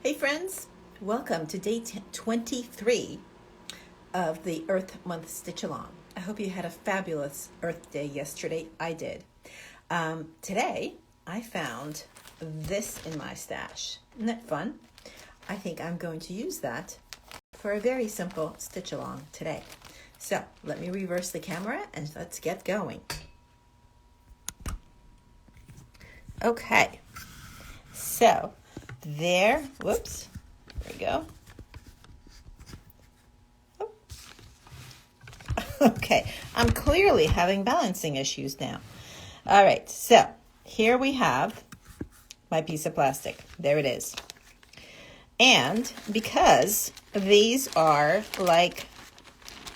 Hey friends, welcome to day 23 of the Earth Month Stitch Along. I hope you had a fabulous Earth Day yesterday. I did. Today, I found this in my stash. Isn't that fun? I think I'm going to use that for a very simple stitch along today. So let me reverse the camera and let's get going. Okay, so there we go. Oh. Okay, I'm clearly having balancing issues now. All right, so here we have my piece of plastic. There it is. And because these are like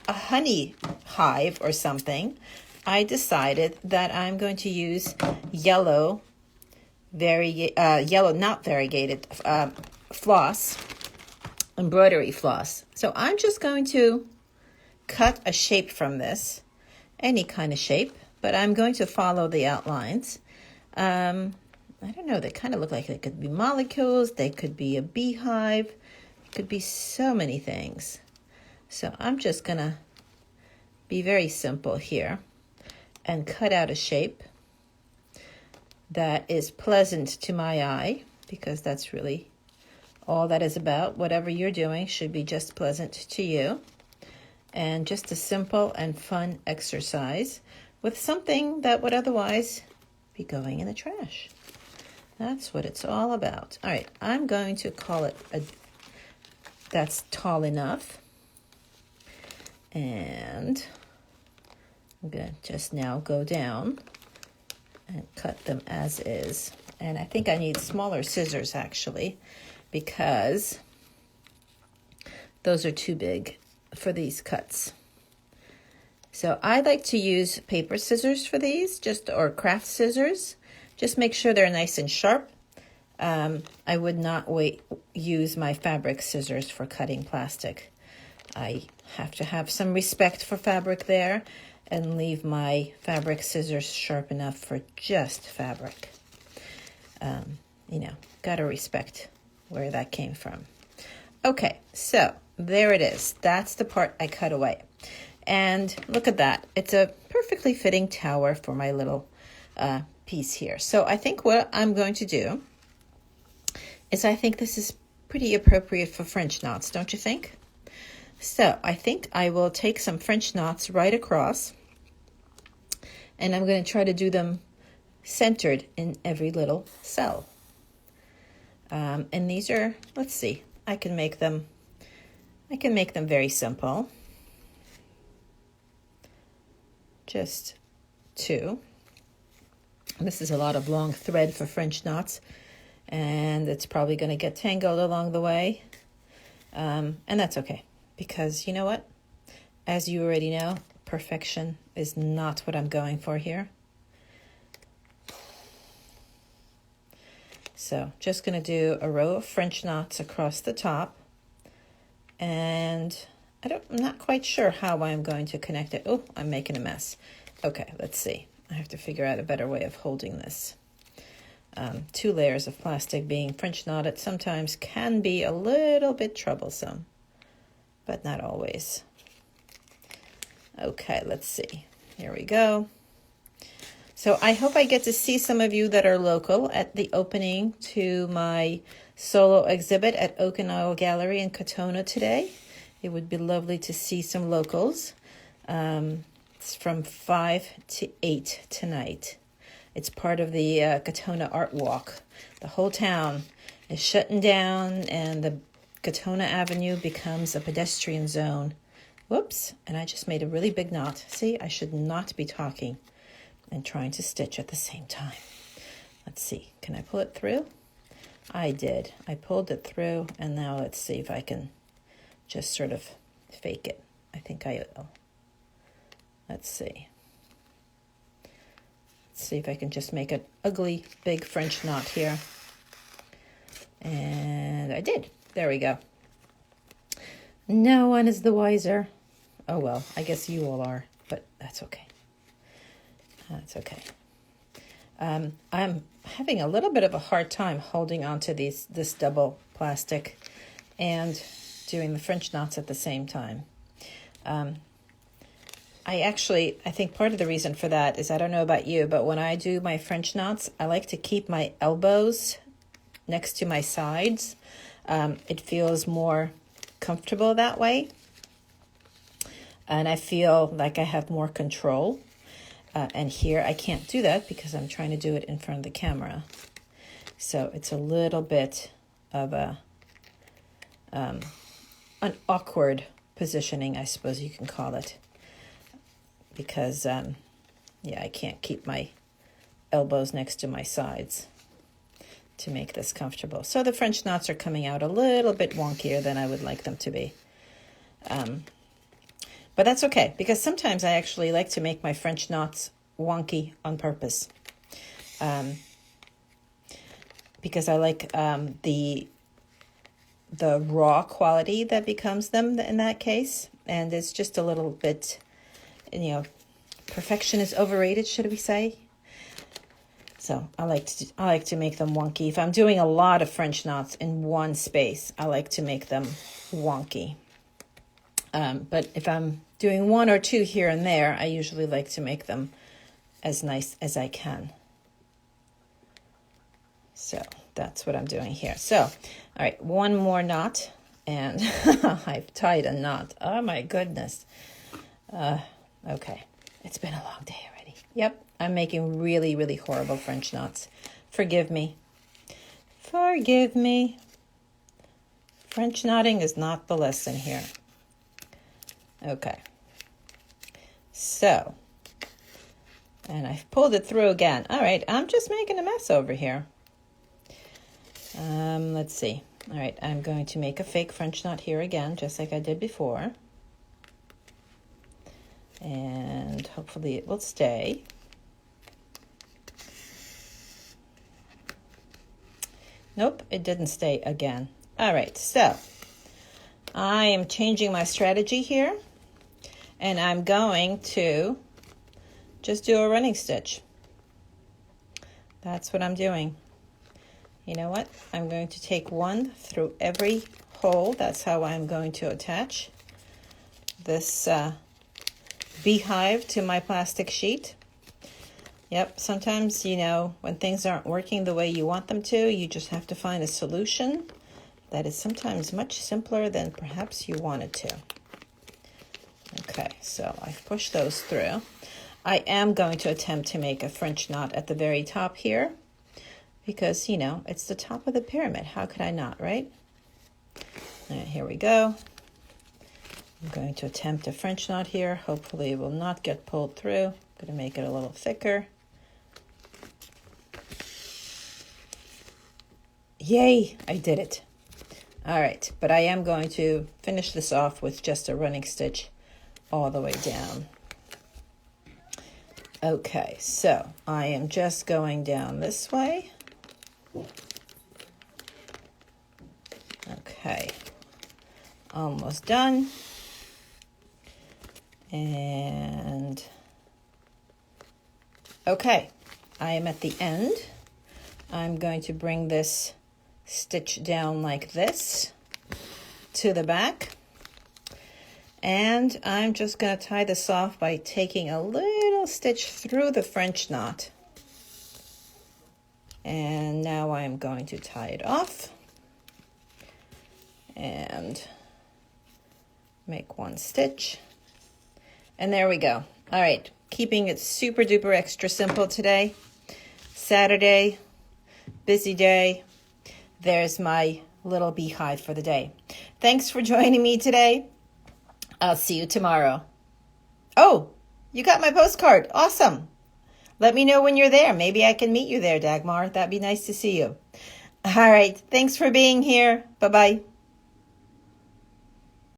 a honey hive or something, I decided that I'm going to use yellow, not variegated floss, embroidery floss. So I'm just going to cut a shape from this, any kind of shape, but I'm going to follow the outlines. I don't know, they kind of look like they could be molecules, they could be a beehive, it could be so many things. So I'm just gonna be very simple here and cut out a shape that is pleasant to my eye, because that's really all that is about. Whatever you're doing should be just pleasant to you, and just a simple and fun exercise with something that would otherwise be going in the trash. That's what it's all about. All right, I'm going to call it that's tall enough. And I'm going to just now go down and cut them as is. And I think I need smaller scissors actually, because those are too big for these cuts. So I like to use paper scissors for these, or craft scissors. Just make sure they're nice and sharp. I would not use my fabric scissors for cutting plastic. I have to have some respect for fabric there and leave my fabric scissors sharp enough for just fabric. Gotta respect where that came from. Okay, so there it is. That's the part I cut away. And look at that. It's a perfectly fitting tower for my little piece here. So I think what I'm going to do is I think this is pretty appropriate for French knots, don't you think? So I think I will take some French knots right across, and I'm going to try to do them centered in every little cell. And these are, let's see, I can make them very simple. Just two. This is a lot of long thread for French knots, and it's probably going to get tangled along the way. And that's okay, because you know what? As you already know, perfection is not what I'm going for here. So just going to do a row of French knots across the top, and I'm not quite sure how I'm going to connect it. Oh, I'm making a mess. Okay, let's see. I have to figure out a better way of holding this. 2 layers of plastic being French knotted sometimes can be a little bit troublesome, but not always. Okay, let's see. Here we go. So I hope I get to see some of you that are local at the opening to my solo exhibit at Okinawa Gallery in Katona today. It would be lovely to see some locals. It's from 5 to 8 tonight. It's part of the Katona Art Walk. The whole town is shutting down, and the Katona Avenue becomes a pedestrian zone. Whoops, and I just made a really big knot. See, I should not be talking and trying to stitch at the same time. Let's see, can I pull it through? I did. I pulled it through, and now let's see if I can just sort of fake it. I think I will. Let's see. Let's see if I can just make an ugly big French knot here. And I did. There we go. No one is the wiser. Oh well, I guess you all are, but that's okay. That's okay. I'm having a little bit of a hard time holding on to this double plastic and doing the French knots at the same time. I think part of the reason for that is, I don't know about you, but when I do my French knots, I like to keep my elbows next to my sides. It feels more comfortable that way. And I feel like I have more control. And here I can't do that because I'm trying to do it in front of the camera. So it's a little bit of an awkward positioning, I suppose you can call it. Because, I can't keep my elbows next to my sides to make this comfortable. So the French knots are coming out a little bit wonkier than I would like them to be. But that's okay, because sometimes I actually like to make my French knots wonky on purpose. Because I like the raw quality that becomes them in that case. And it's just a little bit, perfection is overrated, should we say? So I like to make them wonky. If I'm doing a lot of French knots in one space, I like to make them wonky. But if I'm doing one or two here and there, I usually like to make them as nice as I can. So that's what I'm doing here. So, all right, one more knot, and I've tied a knot. Oh my goodness. Okay, it's been a long day already. Yep, I'm making really, really horrible French knots. Forgive me. Forgive me. French knotting is not the lesson here. Okay. So, and I've pulled it through again. All right, I'm just making a mess over here. Let's see. All right, I'm going to make a fake French knot here again, just like I did before. And hopefully it will stay. Nope, it didn't stay again. All right, so I am changing my strategy here. And I'm going to just do a running stitch. That's what I'm doing. You know what? I'm going to take one through every hole. That's how I'm going to attach this beehive to my plastic sheet. Yep, sometimes, when things aren't working the way you want them to, you just have to find a solution that is sometimes much simpler than perhaps you wanted to. Okay, so I've pushed those through. I am going to attempt to make a French knot at the very top here because, it's the top of the pyramid. How could I not, right? All right, here we go. I'm going to attempt a French knot here. Hopefully it will not get pulled through. I'm going to make it a little thicker. Yay, I did it. All right, but I am going to finish this off with just a running stitch all the way down. Okay, so I am just going down this way. Okay, almost done. And okay, I am at the end. I'm going to bring this stitch down like this to the back. And I'm just going to tie this off by taking a little stitch through the French knot. And now I'm going to tie it off and make one stitch. And there we go. All right, keeping it super duper extra simple today. Saturday, busy day. There's my little beehive for the day. Thanks for joining me today. I'll see you tomorrow. Oh, you got my postcard. Awesome. Let me know when you're there. Maybe I can meet you there, Dagmar. That'd be nice to see you. All right. Thanks for being here. Bye-bye.